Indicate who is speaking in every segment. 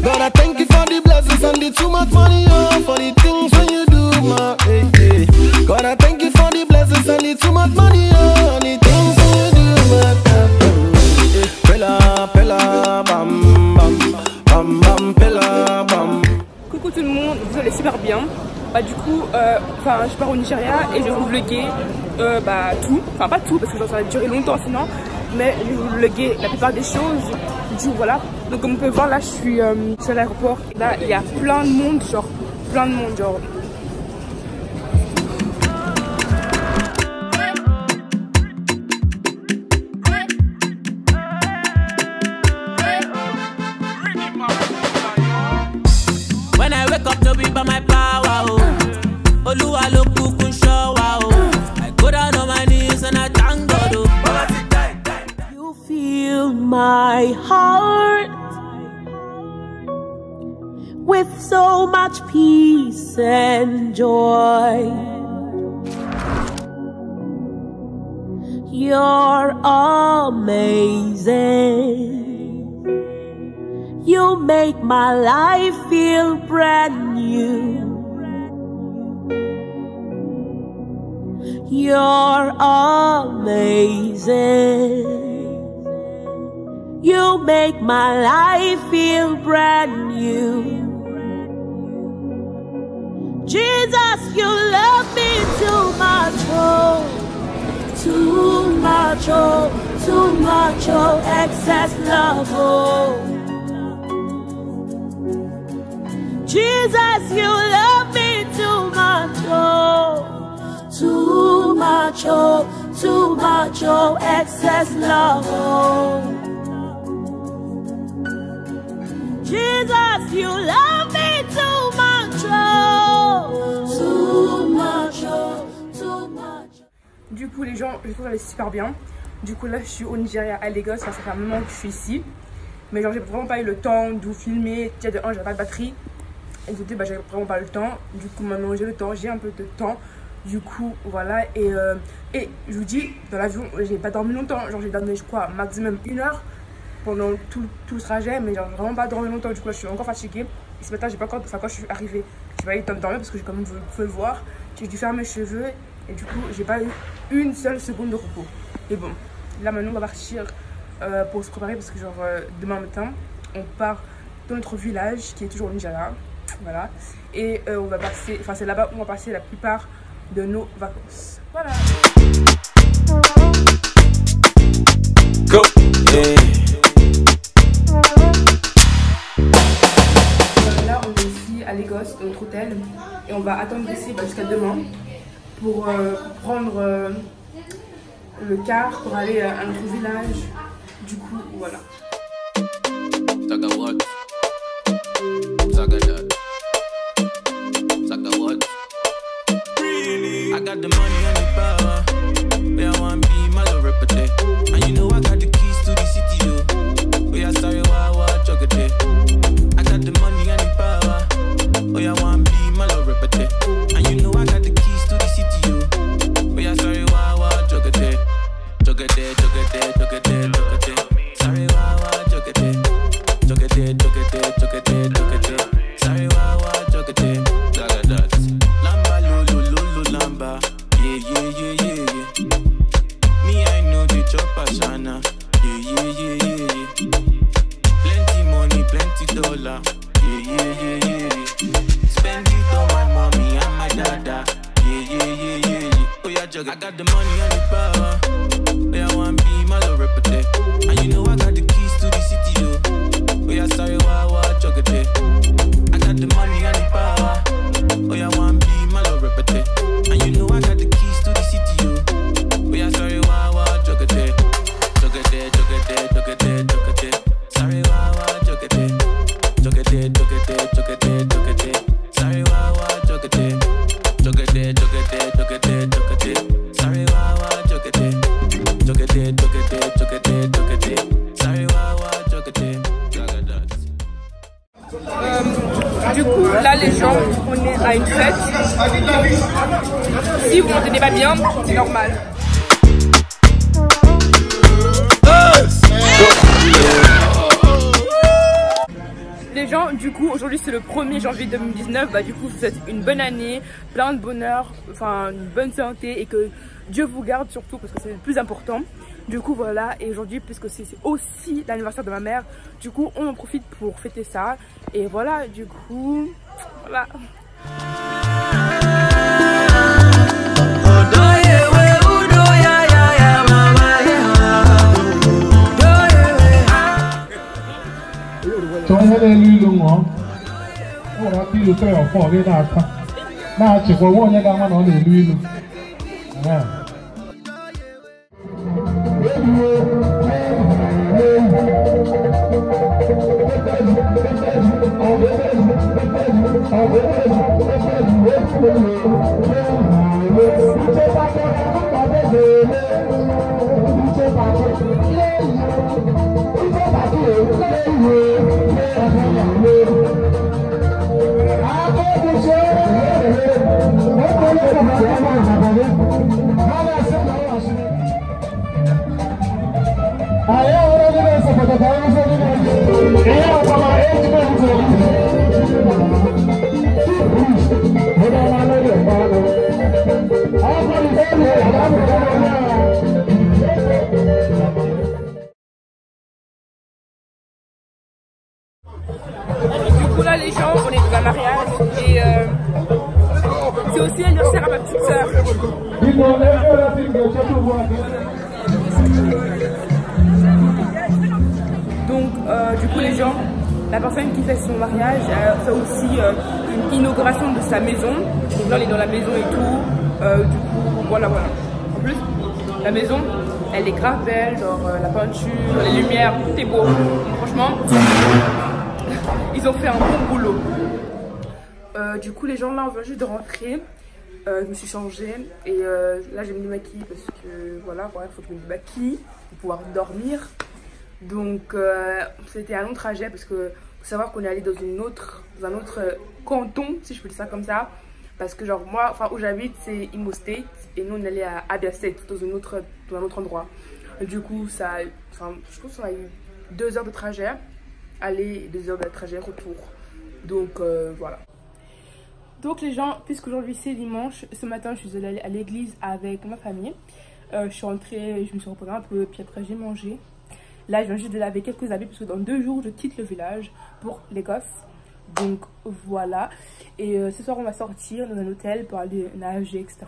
Speaker 1: God, I thank you for the blessings and the too much money, oh, for the things when you do, my, hey, hey. God, I thank you for the blessings and the too much money, oh, and the things when you do, my, hey. Pella, pella, bam, bam, bam, bam, pella, bam.
Speaker 2: Coucou tout le monde, vous allez super bien. Bah du coup, je pars au Nigeria et je vais vous vlogger tout, enfin pas tout parce que ça va durer longtemps sinon, mais je vais vous vlogger la plupart des choses. Du coup voilà, donc comme vous pouvez voir là je suis à l'aéroport et là il y a plein de monde, genre.
Speaker 3: When I wake up, no be by my power, oh. Oluwa lo kukun showa, oh. I go down on my knees and I thank God, oh. You fill my heart with so much peace and joy. You're amazing. You make my life feel brand new. You're amazing. You make my life feel brand new. Jesus, you love me too much, oh. Too much, oh. Too much, oh. Excess love, oh. Jesus, you love me too much, oh. Too much, oh. Too much, oh. Excess love, oh. Jesus, you love me too much, oh. Too much, oh. Too much.
Speaker 2: Du coup les gens, je trouve que ça allait super bien. Du coup là je suis au Nigeria à Lagos, ça fait un moment que je suis ici. Mais genre j'ai vraiment pas eu le temps de vous filmer. Déjà de 1 j'avais pas de batterie. Et de 2 j'avais vraiment pas le temps. Du coup maintenant j'ai le temps, j'ai un peu de temps. Du coup voilà et je vous dis dans l'avion j'ai pas dormi longtemps. Genre j'ai dormi je crois maximum 1 heure pendant tout le trajet. Mais genre vraiment pas dormi longtemps. Du coup là je suis encore fatiguée. Et ce matin j'ai pas encore, enfin quand je suis arrivée j'ai pas eu le temps de dormir parce que comme vous pouvez le voir j'ai dû faire mes cheveux. Et du coup j'ai pas eu une seule seconde de repos. Et bon là maintenant on va partir pour se préparer parce que genre demain matin on part dans notre village qui est toujours au Nigeria. Voilà. Et on va passer, enfin c'est là-bas où on va passer la plupart de nos vacances. Voilà.
Speaker 1: Go. Yeah.
Speaker 2: Là on est ici à Lagos dans notre hôtel et on va attendre ici jusqu'à demain pour prendre le car pour aller à notre village. Du coup voilà.
Speaker 3: I got the money and the power. Where I want to be, my love reputation. And you know I got the keys to the city, yo. Where I started, wow, chocolate. I got the money and the power. Where I want to be, my love reputation. And you know I got the keys to the city, yo. Where I started, wow, chocolate. Chocolate. Sorry, wow, chocolate. Chocolate. Sorry, wow, chocolate. Lamba, lulu, lamba. Yeah. Me, I know the chopper, Shana. Yeah. Plenty money, plenty dollar. Yeah. Spend it on my mommy and my dada. Yeah. Oh, yeah, juggle. I got the money and the power. Where I want to be, my love reputation. And you know I got the keys to the city, yo. Where I started, wow, chocolate. I got the money and the power. Where I want to be, my love reputation. And you know I got the keys to the city, yo. Where I started, wow, chocolate. Sorry, wow, chocolate. Sorry, wow, chocolate. Sorry, wow,
Speaker 2: Du coup, là, les gens, on est à une fête. Si vous n'entendez pas bien, c'est normal. Les gens, du coup, aujourd'hui c'est le 1er janvier 2019, bah du coup je vous souhaite une bonne année, plein de bonheur, enfin une bonne santé et que Dieu vous garde surtout parce que c'est le plus important. Du coup voilà, et aujourd'hui puisque c'est aussi l'anniversaire de ma mère, du coup on en profite pour fêter ça. Et voilà, du coup, voilà. Du coup là les gens, on est dans un mariage et c'est aussi l'anniversaire à ma petite soeur. Donc du coup les gens, la personne qui fait son mariage fait aussi une inauguration de sa maison. Donc là on est dans la maison et tout, du coup voilà. En plus la maison elle est grave belle, genre la peinture, les lumières, tout est beau. Donc, franchement ils ont fait un bon boulot. Du coup les gens là on vient juste de rentrer. Je me suis changée et là j'ai mis du maquillage parce que voilà, il faut que je me maquille pour pouvoir dormir. Donc c'était un long trajet parce que faut savoir qu'on est allé dans un autre canton, si je peux dire ça comme ça, parce que genre moi, enfin où j'habite c'est Imo State et nous on est allé à Abia State dans un autre endroit. Et du coup ça, enfin je pense qu'on a eu 2 heures de trajet aller et 2 heures de trajet retour. Donc voilà. Donc les gens, puisqu'aujourd'hui c'est dimanche, ce matin je suis allée à l'église avec ma famille. Je suis rentrée, je me suis reposée un peu, puis après j'ai mangé. Là je viens juste de laver quelques habits parce que dans 2 jours je quitte le village pour l'Écosse. Donc voilà. Et ce soir on va sortir dans un hôtel pour aller nager, etc.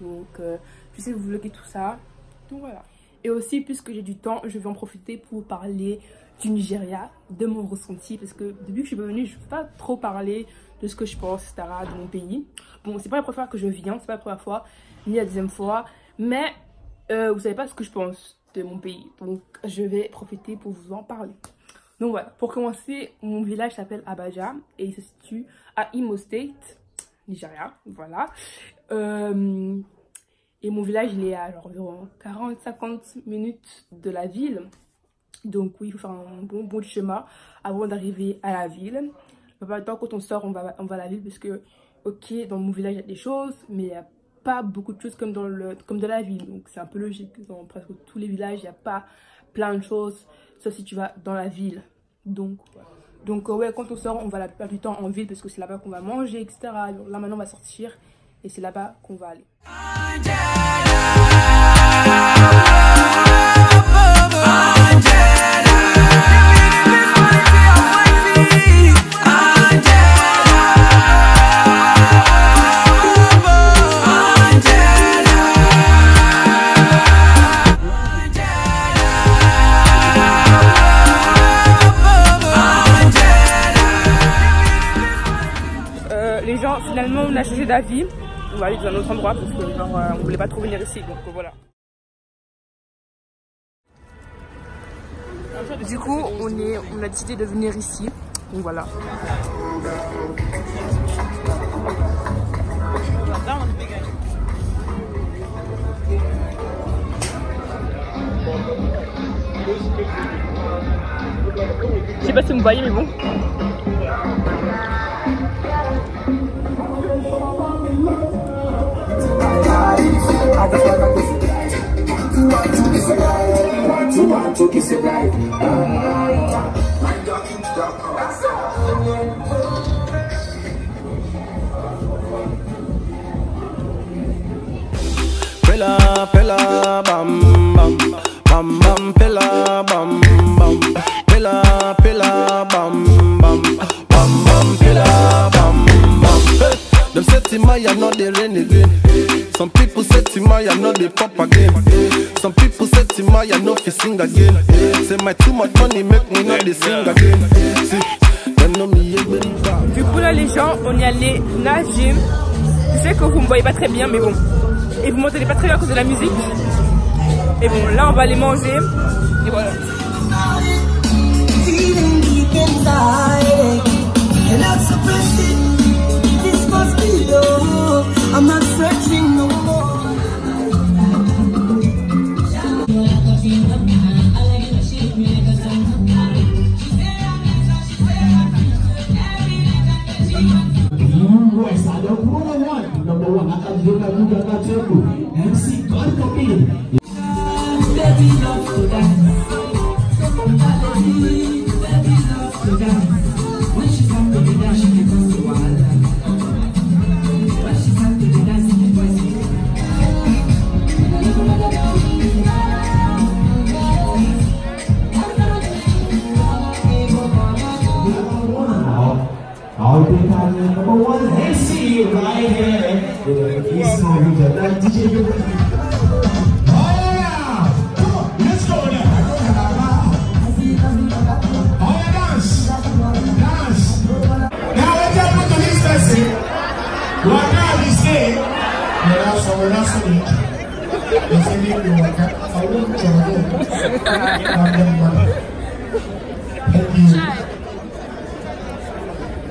Speaker 2: Donc je sais que vous vloguez tout ça. Donc voilà. Et aussi puisque j'ai du temps, je vais en profiter pour parler du Nigeria, de mon ressenti. Parce que depuis que je suis venue, je ne peux pas trop parler de ce que je pense, etc. de mon pays. Bon, c'est pas la première fois que je viens, c'est pas la première fois, ni la deuxième fois. Mais vous savez pas ce que je pense de mon pays. Donc je vais profiter pour vous en parler. Donc voilà, pour commencer, mon village s'appelle Abaja et il se situe à Imo State, Nigeria, voilà. Et mon village, il est à genre, environ 40-50 minutes de la ville. Donc oui, il faut faire un bon bout de chemin avant d'arriver à la ville. Pas le temps quand on sort, on va à la ville parce que, ok, dans mon village, il y a des choses, mais il n'y a pas beaucoup de choses comme dans la ville. Donc c'est un peu logique, dans presque tous les villages, il n'y a pas plein de choses, sauf si tu vas dans la ville. Donc ouais, quand on sort, on va la plupart du temps en ville parce que c'est là-bas qu'on va manger, etc. Donc, là maintenant on va sortir et c'est là-bas qu'on va aller. Les gens, finalement, on a changé d'avis. On va aller dans un autre endroit parce que genre, on voulait pas trop venir ici. Donc voilà. Du coup, on a décidé de venir ici. Donc voilà. Je sais pas si vous me voyez, mais bon.
Speaker 1: Timaya not the rain again. Some people say Timaya not the pop again. Some people say Timaya no fi sing again. Say my too much money make me not the sing again.
Speaker 2: Du coup là les gens, on y allait nager. Je sais que vous me voyez pas très bien mais bon. Et vous m'entendez pas très bien à cause de la musique. Et bon là on va aller manger. Et voilà. I'm not searching no more.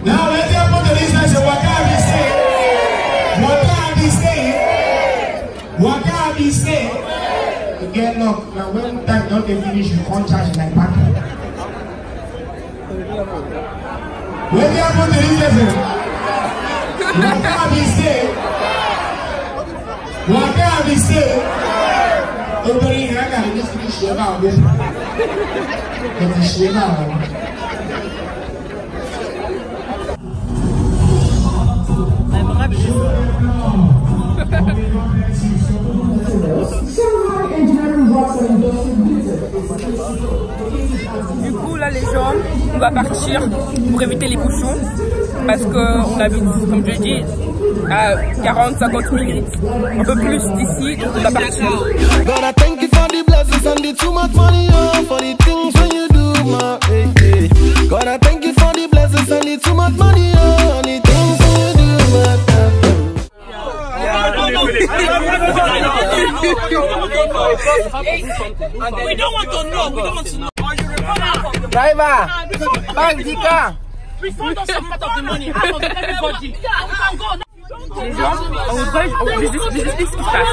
Speaker 4: Now let's put the listeners say Wakabi State. Wakabi State. Wakabi State. You get luck. Now when time don't they finish, you can't charge like back. When they put the listeners Wakabi State. Wakabi State. Everybody I got to just finish your now. Finish your now.
Speaker 2: Du coup là les gens, on va partir pour éviter les bouchons parce qu'on habite, comme je dis, à 40-50 minutes, un peu plus d'ici, donc on va partir.
Speaker 1: God, I thank you for the blessings and the too much money, oh, for the things when you do, my, hey, hey. God, I thank you for the blessings and the too much money, oh, and the things when you do, my,
Speaker 5: We don't want to know. We don't want to know.
Speaker 6: Driver, back the car.
Speaker 5: Refund us some part of the money. I forget everybody. Yeah, we can go.
Speaker 2: Les gens, en vrai, je vous explique ce qui se passe.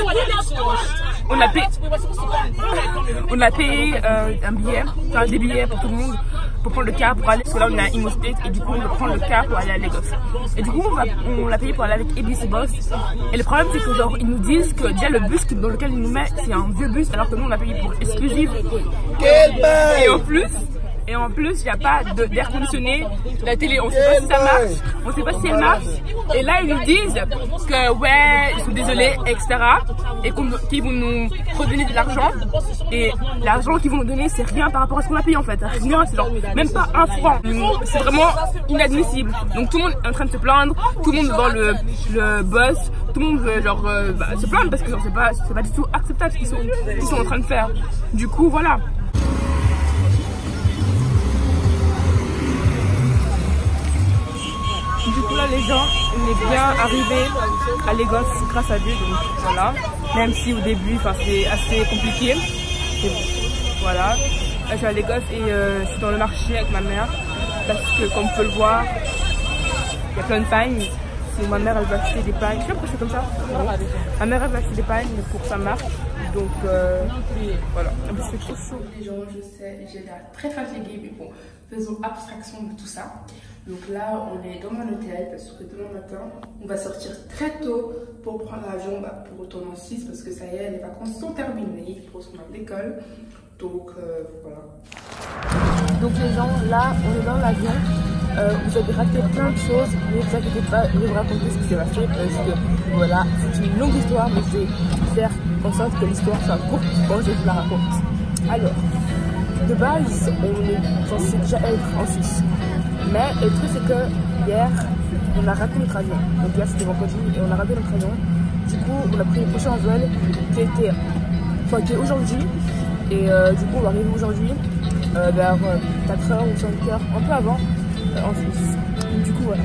Speaker 2: On a payé un billet, enfin des billets pour tout le monde, pour prendre le car pour aller, parce que là on est à Imo State et du coup on va prendre le car pour aller à Lagos. Et du coup on l'a payé pour aller avec ABC Boss. Et le problème c'est que genre ils nous disent que déjà le bus dans lequel ils nous mettent c'est un vieux bus alors que nous on a payé pour exclusive. Et en plus, il n'y a pas d'air conditionné, la télé, on ne sait pas si ça marche, on ne sait pas si elle marche. Et là, ils nous disent que ouais, ils sont désolés, etc. Et qu'ils vont nous redonner de l'argent. Et l'argent qu'ils vont nous donner, c'est rien par rapport à ce qu'on a payé en fait. Rien, c'est genre même pas un franc. C'est vraiment inadmissible. Donc tout le monde est en train de se plaindre, tout le monde devant le boss, tout le monde veut genre se plaindre parce que c'est pas du tout acceptable ce qu'ils sont en train de faire. Du coup, voilà. Du coup là les gens, on est bien arrivés à Lagos grâce à Dieu, donc voilà. Même si au début, c'est assez compliqué. Et bon, voilà. Là, je suis à Lagos et je suis dans le marché avec ma mère parce que comme on peut le voir, il y a plein de pagnes. Ma mère elle va acheter des pagnes. Je sais pas pourquoi c'est comme ça. Ma mère elle va acheter des pagnes pour sa marque. Donc voilà. C'est trop chaud. Les gens, je sais, j'ai l'air très fatiguée, mais bon, faisons abstraction de tout ça. Donc là, on est dans mon hôtel parce que demain matin, on va sortir très tôt pour prendre l'avion pour retourner en Suisse parce que ça y est, les vacances sont terminées pour retourner à l'école. Donc voilà. Donc les gens, là, on est dans l'avion. Vous avez raté plein de choses, mais ne vous inquiétez pas, je vais vous raconter ce qui s'est passé parce que voilà, c'est une longue histoire, mais je vais faire en sorte que l'histoire soit courte. Bon, je vous la raconte. Alors, de base, on est censé déjà être en Suisse. Mais le truc c'est que hier, on a raté notre avion. Donc hier c'était vendredi et on a raté notre avion. Du coup, on a pris le prochain vol qui est aujourd'hui. Et du coup, on va arriver aujourd'hui vers 4h ou 5h, un peu avant, en Suisse. Donc, du coup, voilà.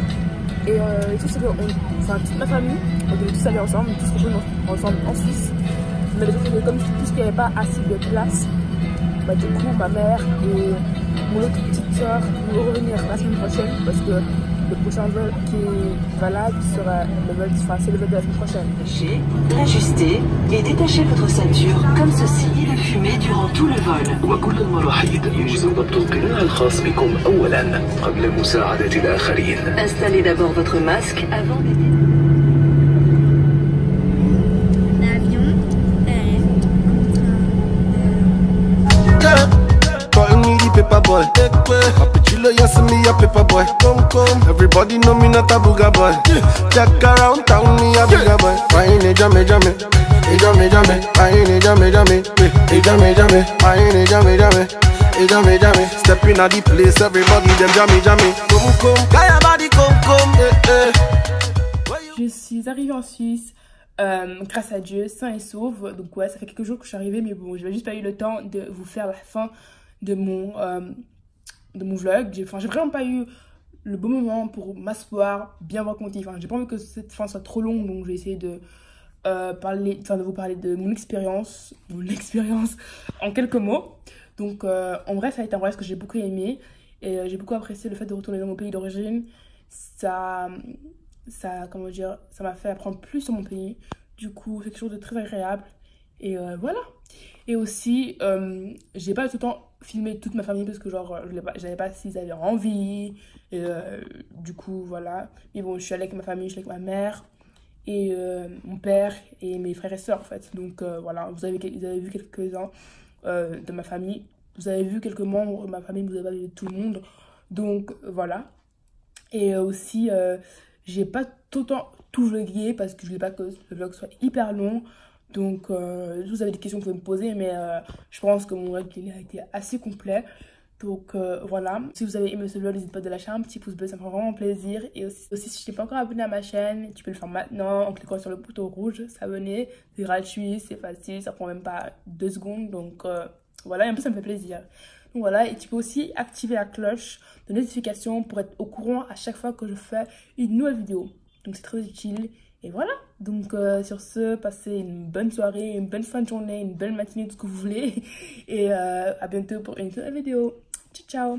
Speaker 2: Et tout ce que toute ma famille, on devait tous aller ensemble, tous se retrouver ensemble en Suisse. Mais comme puisqu'il n'y avait pas assez de place, bah, du coup, ma mère et mon autre petite soeur vont revenir la semaine prochaine parce que le prochain vol qui est valable sera le vol de la semaine prochaine.
Speaker 7: Ajustez et détachez votre ceinture comme ceci et le fumez durant tout le vol.
Speaker 8: وكل المراحيض يجب ضبط القناع الخاص بكم أولا قبل مساعدة الآخرين.
Speaker 7: Installez d'abord votre masque avant de...
Speaker 9: L'avion est
Speaker 1: paper boy. Apechilo yes me a paper boy. Come. Everybody know me not a booger boy. Jack around town me a booger boy. Fine jame. Fine jame. Stepping at the place, everybody them jame. Come. Kaya body come.
Speaker 2: Je suis arrivée en Suisse. Grâce à Dieu, sain et sauf. Donc ouais, ça fait quelques jours que je suis arrivée, mais bon, je n'ai juste pas eu le temps de vous faire la fin de mon vlog. J'ai vraiment pas eu le bon moment pour m'asseoir, bien vous raconter. Enfin, j'ai pas envie que cette fin soit trop longue, donc je vais essayer de vous parler de mon expérience en quelques mots. Donc en vrai, ça a été un voyage que j'ai beaucoup aimé et j'ai beaucoup apprécié le fait de retourner dans mon pays d'origine. Ça m'a fait apprendre plus sur mon pays. Du coup, c'est quelque chose de très agréable. Et voilà. Et aussi, j'ai pas tout le temps filmé toute ma famille parce que genre, je savais pas s'ils avaient envie. Et du coup, voilà. Mais bon, je suis allée avec ma famille, je suis allée avec ma mère et mon père et mes frères et sœurs en fait. Donc voilà, vous avez vu quelques-uns de ma famille. Vous avez vu quelques membres de ma famille, vous avez pas vu tout le monde. Donc voilà. Et aussi, j'ai pas tout le temps tout vlogué parce que je voulais pas que le vlog soit hyper long. Donc, si vous avez des questions, vous pouvez me poser, mais je pense que mon vlog il a été assez complet. Donc, voilà. Si vous avez aimé ce vlog, n'hésitez pas à lâcher un petit pouce bleu, ça me fait vraiment plaisir. Et aussi si tu n'es pas encore abonné à ma chaîne, tu peux le faire maintenant en cliquant sur le bouton rouge, s'abonner. C'est gratuit, c'est facile, ça prend même pas 2 secondes. Donc, voilà, et en plus, ça me fait plaisir. Donc, voilà, et tu peux aussi activer la cloche de notification pour être au courant à chaque fois que je fais une nouvelle vidéo. Donc, c'est très utile. Et voilà, donc sur ce, passez une bonne soirée, une bonne fin de journée, une belle matinée, tout ce que vous voulez. Et à bientôt pour une nouvelle vidéo. Ciao, ciao.